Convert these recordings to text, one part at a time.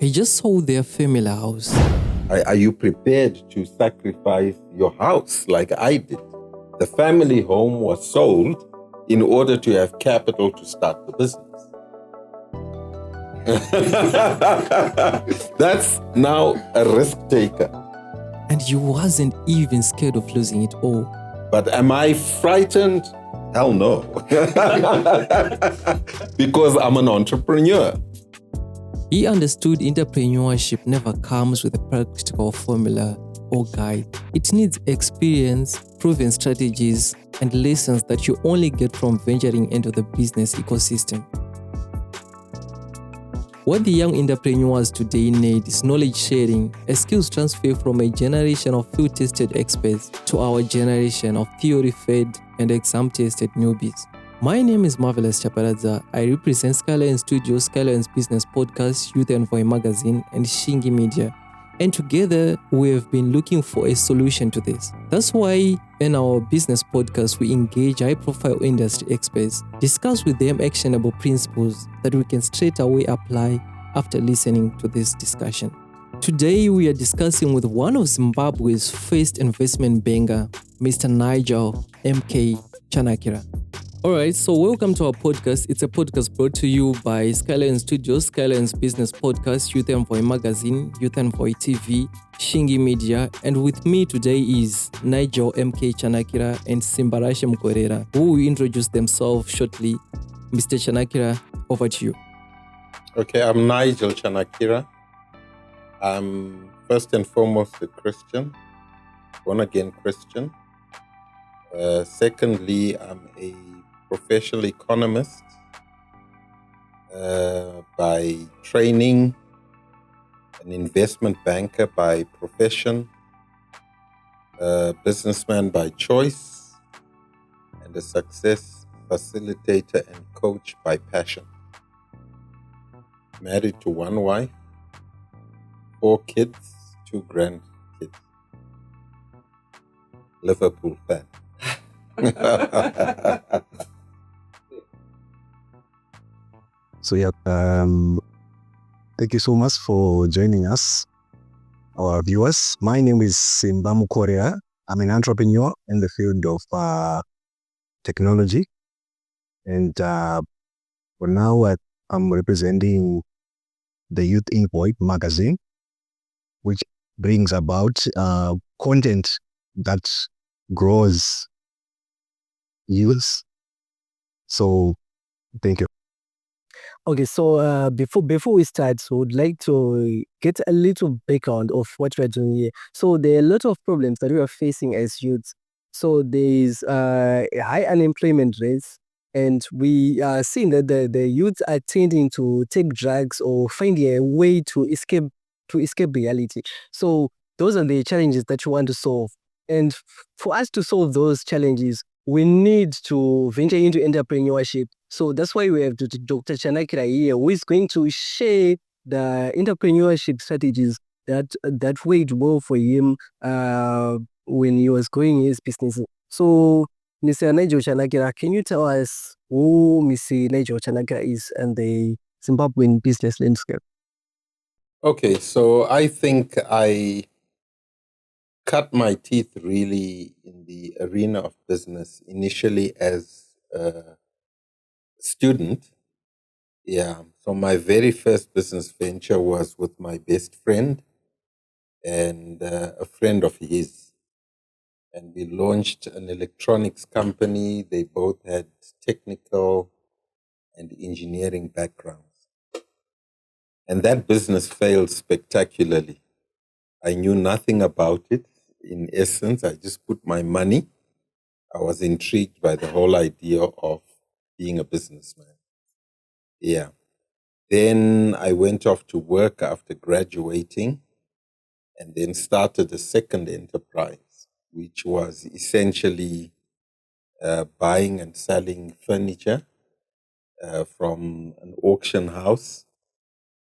He just sold their family house. Are you prepared to sacrifice your house like I did? The family home was sold in order to have capital to start the business. That's now a risk taker. And he wasn't even scared of losing it all. But am I frightened? Hell no. Because I'm an entrepreneur. He understood entrepreneurship never comes with a practical formula or guide. It needs experience, proven strategies, and lessons that you only get from venturing into the business ecosystem. What the young entrepreneurs today need is knowledge sharing, a skills transfer from a generation of field-tested experts to our generation of theory-fed and exam-tested newbies. My name is Marvelous Chaparadza. I represent Skyline Studios, Skyline's business podcast, Youth Envoy magazine, and Shingi Media. And together, we have been looking for a solution to this. That's why in our business podcast, we engage high-profile industry experts, discuss with them actionable principles that we can straight away apply after listening to this discussion. Today, we are discussing with one of Zimbabwe's first investment banker, Mr. Nigel M.K. Chanakira. Alright, so welcome to our podcast. It's a podcast brought to you by Skyline Studios, Skyline's business podcast, Youth Envoy magazine, Youth Envoy TV, Shingi Media, and with me today is Nigel M.K. Chanakira and Simbarashe Mkorera, who will introduce themselves shortly. Mr. Chanakira, over to you. Okay, I'm Nigel Chanakira. I'm first and foremost a Christian, born-again Christian. Secondly, I'm a professional economist by training, an investment banker by profession, a businessman by choice, and a success facilitator and coach by passion. Married to one wife, 4 kids, 2 grandkids. Liverpool fan. So thank you so much for joining us, our viewers. My name is Simbarashe. I'm an entrepreneur in the field of technology, and for now I'm representing the Youth Envoy magazine, which brings about content that grows youth. So thank you. Okay, so before we start, so would like to get a little background of what we're doing here. So there are a lot of problems that we are facing as youths. So there is high unemployment rates, and we are seeing that the youths are tending to take drugs or finding a way to escape reality. So those are the challenges that we want to solve. And for us to solve those challenges, we need to venture into entrepreneurship. So that's why we have Dr. Chanakira here, who is going to share the entrepreneurship strategies that worked well for him when he was growing his business. So, Mr. Nigel Chanakira, can you tell us who Mr. Nigel Chanakira is and the Zimbabwean business landscape? Okay, so I think I cut my teeth really in the arena of business initially as a student. Yeah, so my very first business venture was with my best friend and a friend of his. And we launched an electronics company. They both had technical and engineering backgrounds. And that business failed spectacularly. I knew nothing about it. In essence, I just put my money. I was intrigued by the whole idea of being a businessman. Yeah. Then I went off to work after graduating and then started a second enterprise, which was essentially buying and selling furniture from an auction house.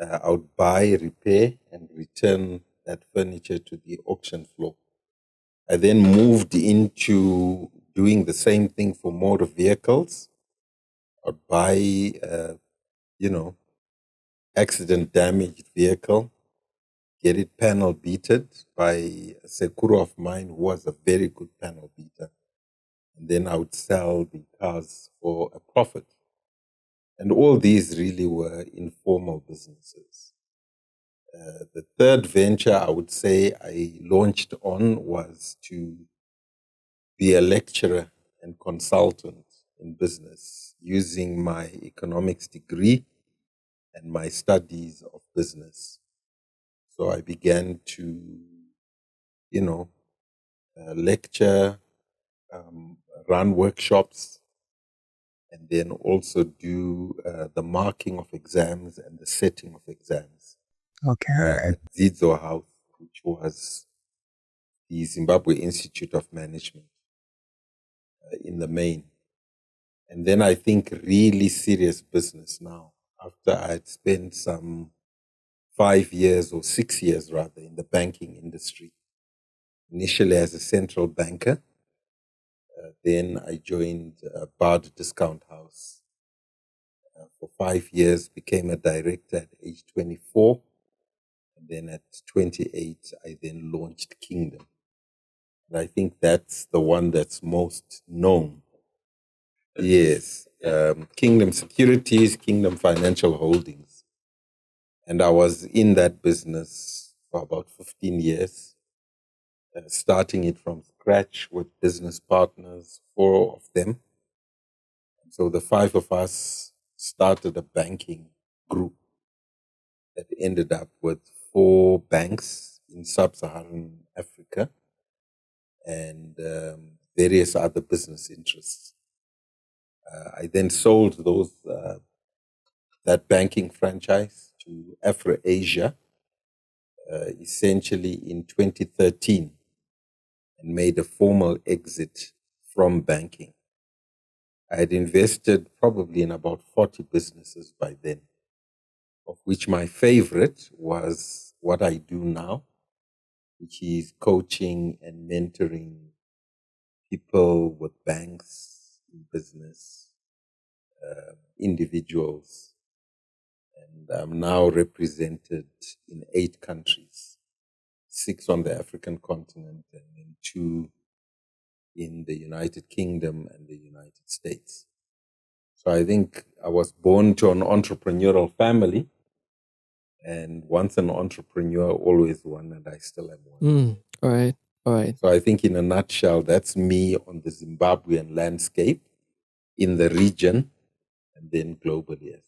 I would buy, repair, and return that furniture to the auction floor. I then moved into doing the same thing for motor vehicles. I'd buy, accident damaged vehicle, get it panel beaten by a Sekuro of mine who was a very good panel beater. And then I would sell the cars for a profit. And all these really were informal businesses. The third venture I would say I launched on was to be a lecturer and consultant in business using my economics degree and my studies of business. So I began to, lecture, run workshops, and then also do the marking of exams and the setting of exams Okay. at Zizo House, which was the Zimbabwe Institute of Management in the main. And then I think really serious business now, after I had spent some 5 years or 6 years rather in the banking industry. Initially as a central banker, then I joined Bard Discount House for 5 years, became a director at age 24. And then at 28, I then launched Kingdom. And I think that's the one that's most known. Yes, Kingdom Securities, Kingdom Financial Holdings. And I was in that business for about 15 years, starting it from scratch with business partners, 4 of them. So the 5 of us started a banking group that ended up with 4 banks in sub-Saharan Africa and various other business interests. I then sold that banking franchise to Afro-Asia, essentially in 2013, and made a formal exit from banking. I had invested probably in about 40 businesses by then, of which my favorite was what I do now, which is coaching and mentoring people with banks in business, individuals. And I'm now represented in 8 countries, 6 on the African continent and then 2 in the United Kingdom and the United States. So I think I was born to an entrepreneurial family, and once an entrepreneur, always one, and I still am one. All right. So I think in a nutshell, that's me on the Zimbabwean landscape, in the region, and then globally as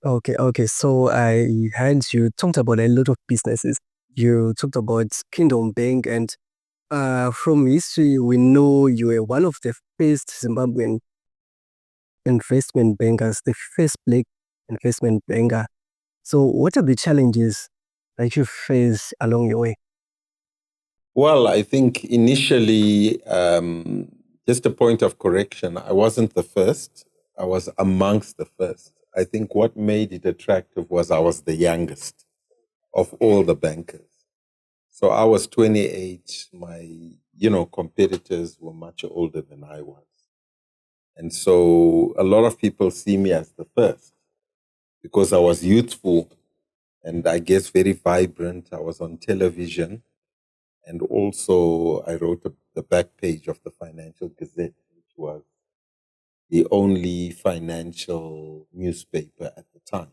well. Okay. So I heard you talked about a lot of businesses. You talked about Kingdom Bank, and from history, we know you were one of the first Zimbabwean investment bankers, the first black investment banker. So what are the challenges that you face along your way? Well, I think initially, just a point of correction, I wasn't the first. I was amongst the first. I think what made it attractive was I was the youngest of all the bankers. So I was 28. My, competitors were much older than I was. And so a lot of people see me as the first because I was youthful and I guess very vibrant. I was on television. And also I wrote the back page of the Financial Gazette, which was the only financial newspaper at the time.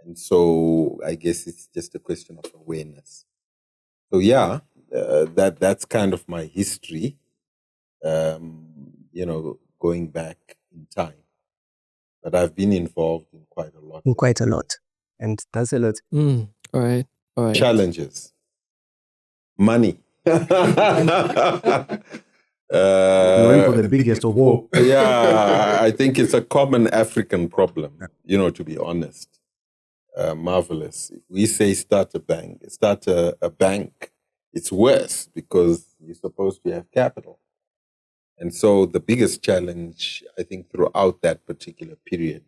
And so I guess it's just a question of awareness. So yeah, that's kind of my history, going back in time. But I've been involved in quite a lot. Quite a lot. And that's a lot. All right. Challenges. Money. Going for the biggest of all. Yeah, I think it's a common African problem, to be honest. Marvelous. If we say start a bank, it's worse because you're supposed to have capital. And so the biggest challenge, I think, throughout that particular period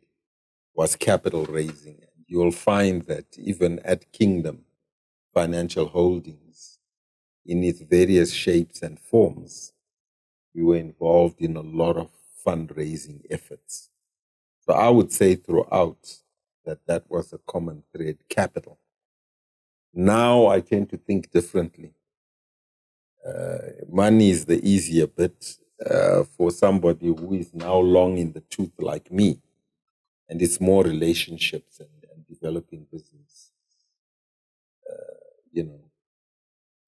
was capital raising. And you'll find that even at Kingdom Financial Holdings, in its various shapes and forms, we were involved in a lot of fundraising efforts. So I would say throughout that was a common thread, capital. Now I tend to think differently. Money is the easier bit for somebody who is now long in the tooth like me. And it's more relationships and developing business,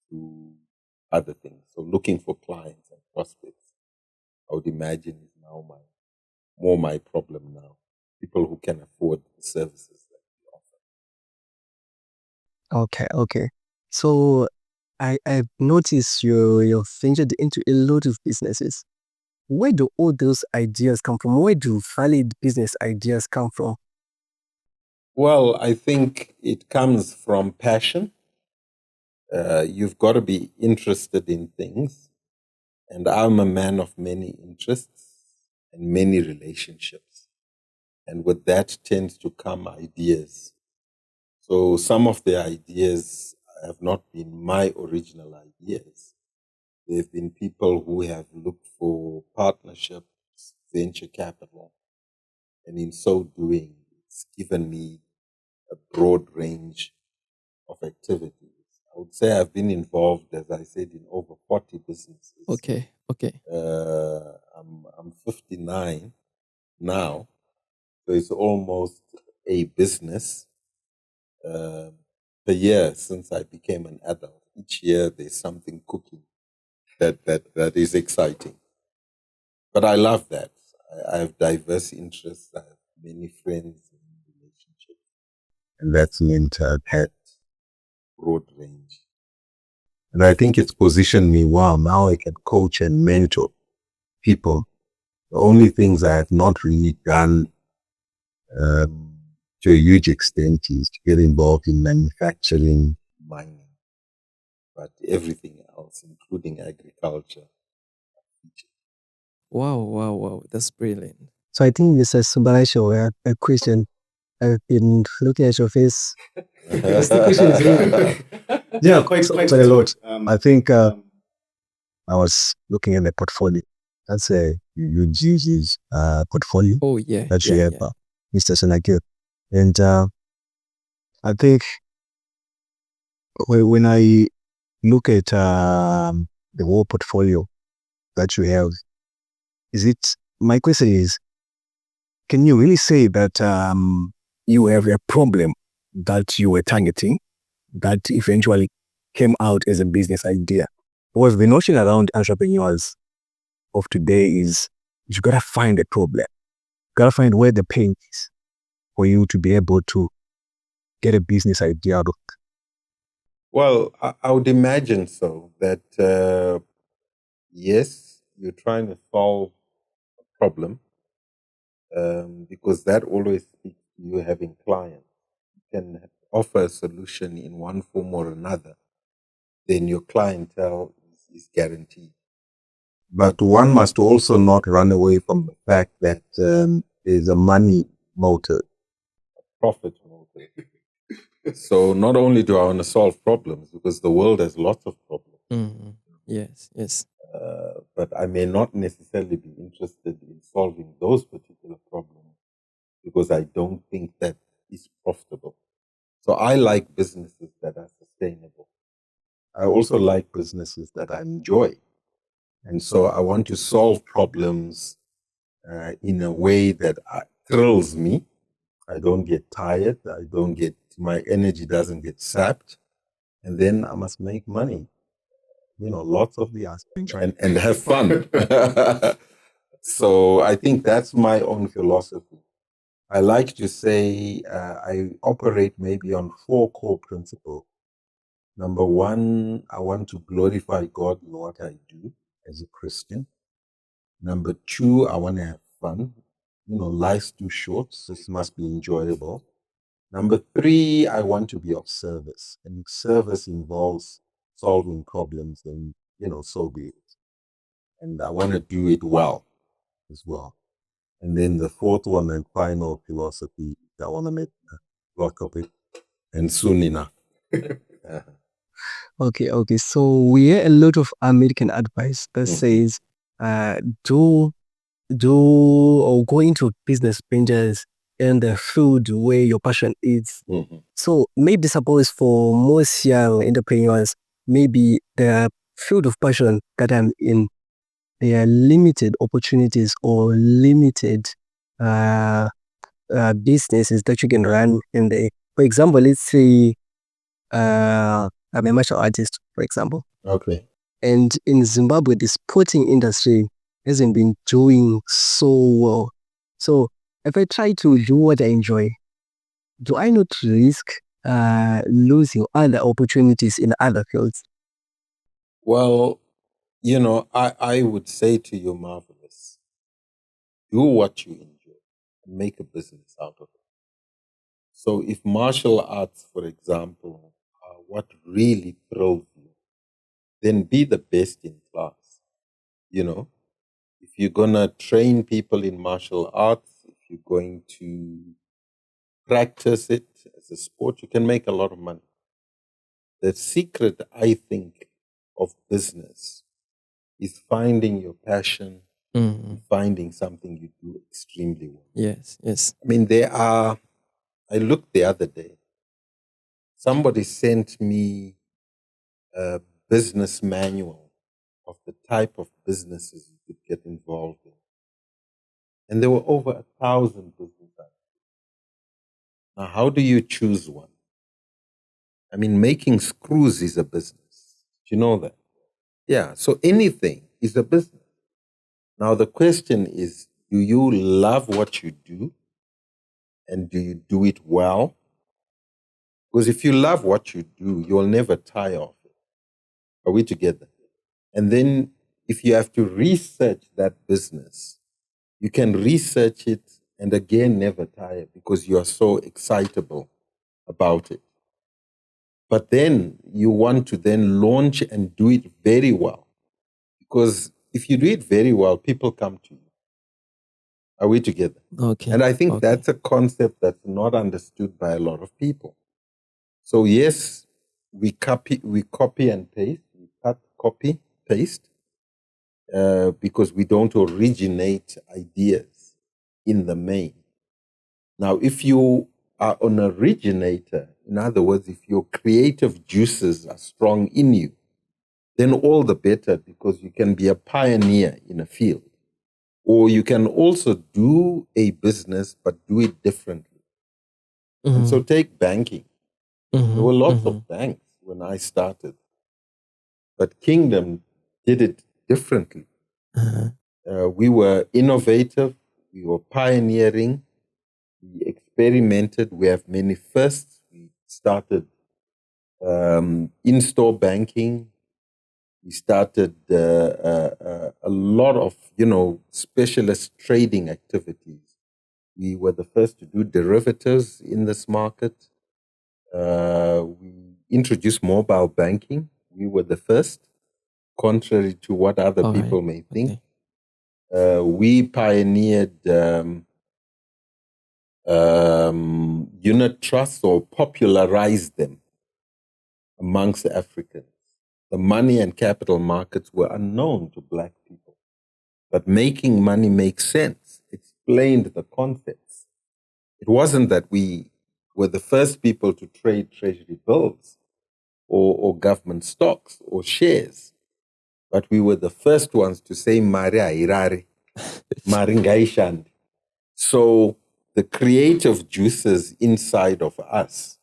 through other things. So looking for clients and prospects, I would imagine, is now more my problem now. People who can afford the services that we offer. Okay. So I've noticed you've ventured into a lot of businesses. Where do all those ideas come from? Where do valid business ideas come from? Well, I think it comes from passion. You've got to be interested in things. And I'm a man of many interests and many relationships. And with that tends to come ideas. So some of the ideas have not been my original ideas. They've been people who have looked for partnerships, venture capital. And in so doing, it's given me a broad range of activities. I would say I've been involved, as I said, in over 40 businesses. Okay. I'm 59 now, so it's almost a business per year since I became an adult. Each year there's something cooking that is exciting. But I love that. I have diverse interests. I have many friends and relationships. And that's meant I've had broad range. And I think it's positioned me well. Now I can coach and mentor people. The only things I have not really done to a huge extent is to get involved in manufacturing, mining, but everything else, including agriculture. Wow. That's brilliant. So I think Mr. Subarasho, a question. I've been looking at your face. The question is really, yeah, quite a lot. I think I was looking at the portfolio. That's a UG's portfolio Oh, yeah. that you have, Mr. Chanakira. And I think when I look at the whole portfolio that you have, my question is, can you really say that you have a problem that you were targeting that eventually came out as a business idea? Because the notion around entrepreneurs of today is you gotta find a problem. You gotta find where the pain is for you to be able to get a business idea out of. Well, I would imagine so, that yes, you're trying to solve a problem, because that always speaks to you having clients. You can offer a solution in one form or another, then your clientele is guaranteed. But one must also not run away from the fact that there's a money motive, a profit motive. So not only do I want to solve problems, because the world has lots of problems. Mm-hmm. Yes. But I may not necessarily be interested in solving those particular problems because I don't think that is profitable. So I like businesses that are sustainable. I also like businesses that I enjoy. And so I want to solve problems in a way that thrills me. I don't get tired. My energy doesn't get sapped. And then I must make money. Lots of the aspects and have fun. So I think that's my own philosophy. I like to say I operate maybe on 4 core principles. Number 1, I want to glorify God in what I do as a Christian. Number 2, I want to have fun. Life's too short, so it must be enjoyable. Number 3, I want to be of service. And service involves solving problems and, so be it. And I want to do it well as well. And then the 4th one and final philosophy, I want to make a lot of it and soon enough. Okay. So we hear a lot of American advice that says, do or go into business ventures in the field where your passion is. Mm-hmm. So maybe suppose for most young entrepreneurs, maybe the field of passion that I'm in, there are limited opportunities or limited businesses that you can run in there. For example, let's say I'm a martial artist, for example. Okay. And in Zimbabwe, the sporting industry hasn't been doing so well. So if I try to do what I enjoy, do I not risk losing other opportunities in other fields? Well, I would say to you, Marvelous, do what you enjoy and make a business out of it. So if martial arts, for example, are what really thrills you, then be the best in class. If you're going to train people in martial arts, if you're going to practice it as a sport, you can make a lot of money. The secret, I think, of business is finding your passion and finding something you do extremely well. Yes. I mean, I looked the other day, somebody sent me a business manual of the type of businesses you could get involved in. And there were over 1,000 business ideas. Now, how do you choose one? I mean, making screws is a business. Do you know that? Yeah, so anything is a business. Now, the question is, do you love what you do? And do you do it well? Because if you love what you do, you'll never tire of it. Are we together? And then if you have to research that business, you can research it and again never tire because you are so excitable about it. But then you want to then launch and do it very well. Because if you do it very well, people come to you. Are we together? Okay. And I think that's a concept that's not understood by a lot of people. So yes, we copy and paste, we cut, copy, paste, because we don't originate ideas in the main. Now, if you are an originator, in other words, if your creative juices are strong in you, then all the better because you can be a pioneer in a field. Or you can also do a business, but do it differently. And so take banking. There were lots of banks when I started, but Kingdom did it differently. We were innovative, we were pioneering, we experimented, we have many firsts. We started in-store banking. We started a lot of, specialist trading activities. We were the first to do derivatives in this market. We introduced mobile banking. We were the first, contrary to what other people may think. We pioneered unit trusts or popularized them amongst Africans. The money and capital markets were unknown to Black people. But making money make sense explained the concepts. It wasn't that we were the first people to trade treasury bills or government stocks or shares, but we were the first ones to say Mari Airare, Maringaishand. So the creative juices inside of us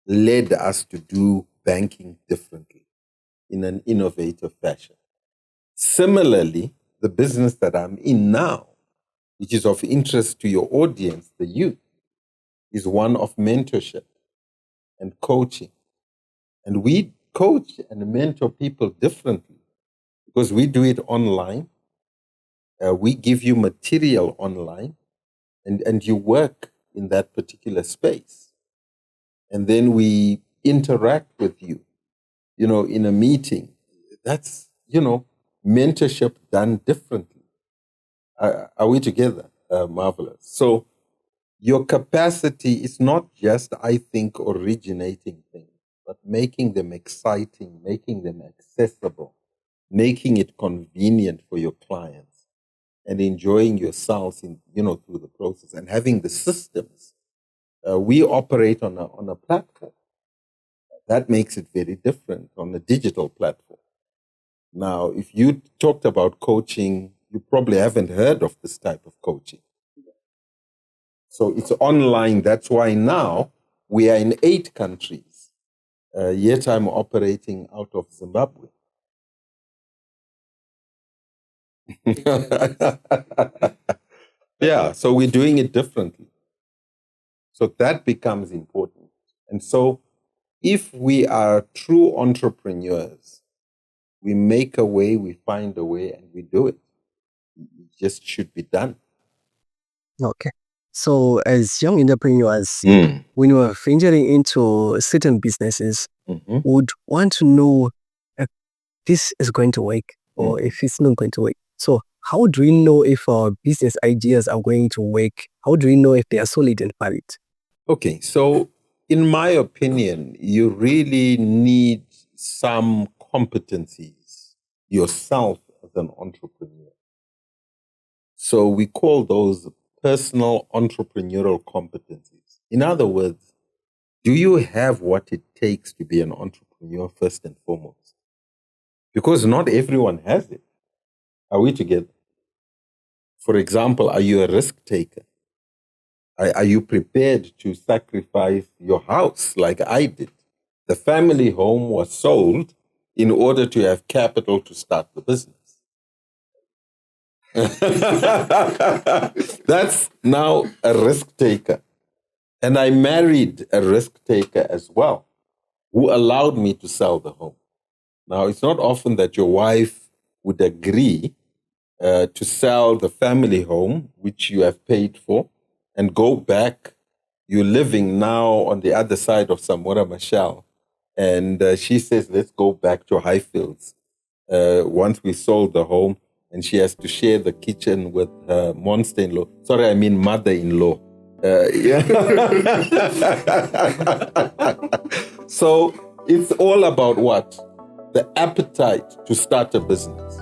led us to do banking differently in an innovative fashion. Similarly, the business that I'm in now, which is of interest to your audience, the youth, is one of mentorship and coaching. And we coach and mentor people differently because we do it online. We give you material online and you work in that particular space. And then we interact with you, in a meeting. That's, mentorship done differently. Are we together? Marvelous. So your capacity is not just, I think, originating things, but making them exciting, making them accessible, making it convenient for your clients, and enjoying yourselves through the process and having the systems. We operate on a platform. That makes it very different on a digital platform. Now, if you talked about coaching, you probably haven't heard of this type of coaching. So it's online. That's why now we are in 8 countries. Yet I'm operating out of Zimbabwe. Yeah, so we're doing it differently. So that becomes important. And so if we are true entrepreneurs, we make a way, we find a way, and we do it. It just should be done. Okay. So as young entrepreneurs, when we're venturing into certain businesses, would want to know if this is going to work or if it's not going to work. So how do we know if our business ideas are going to work? How do we know if they are solid and valid? Okay, so in my opinion, you really need some competencies yourself as an entrepreneur. So we call those personal entrepreneurial competencies. In other words, do you have what it takes to be an entrepreneur first and foremost? Because not everyone has it. Are we together? For example, are you a risk taker? Are you prepared to sacrifice your house like I did? The family home was sold in order to have capital to start the business. That's now a risk taker. And I married a risk taker as well, who allowed me to sell the home. Now, it's not often that your wife would agree to sell the family home, which you have paid for, and go back. You're living now on the other side of Samora Machel. And she says, let's go back to Highfields. Once we sold the home, and she has to share the kitchen with her monster-in-law. Sorry, I mean mother-in-law. Yeah. So it's all about what? The appetite to start a business.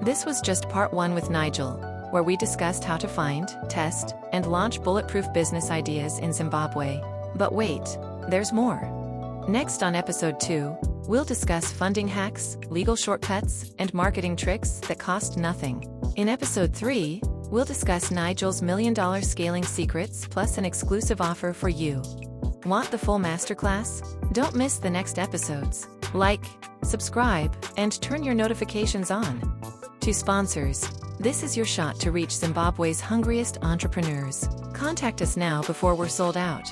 This was just part 1 with Nigel, where we discussed how to find, test, and launch bulletproof business ideas in Zimbabwe. But wait, there's more. Next on episode 2, we'll discuss funding hacks, legal shortcuts, and marketing tricks that cost nothing. In episode 3, we'll discuss Nigel's $1 million scaling secrets plus an exclusive offer for you. Want the full masterclass? Don't miss the next episodes. Like, subscribe, and turn your notifications on. To sponsors, this is your shot to reach Zimbabwe's hungriest entrepreneurs. Contact us now before we're sold out.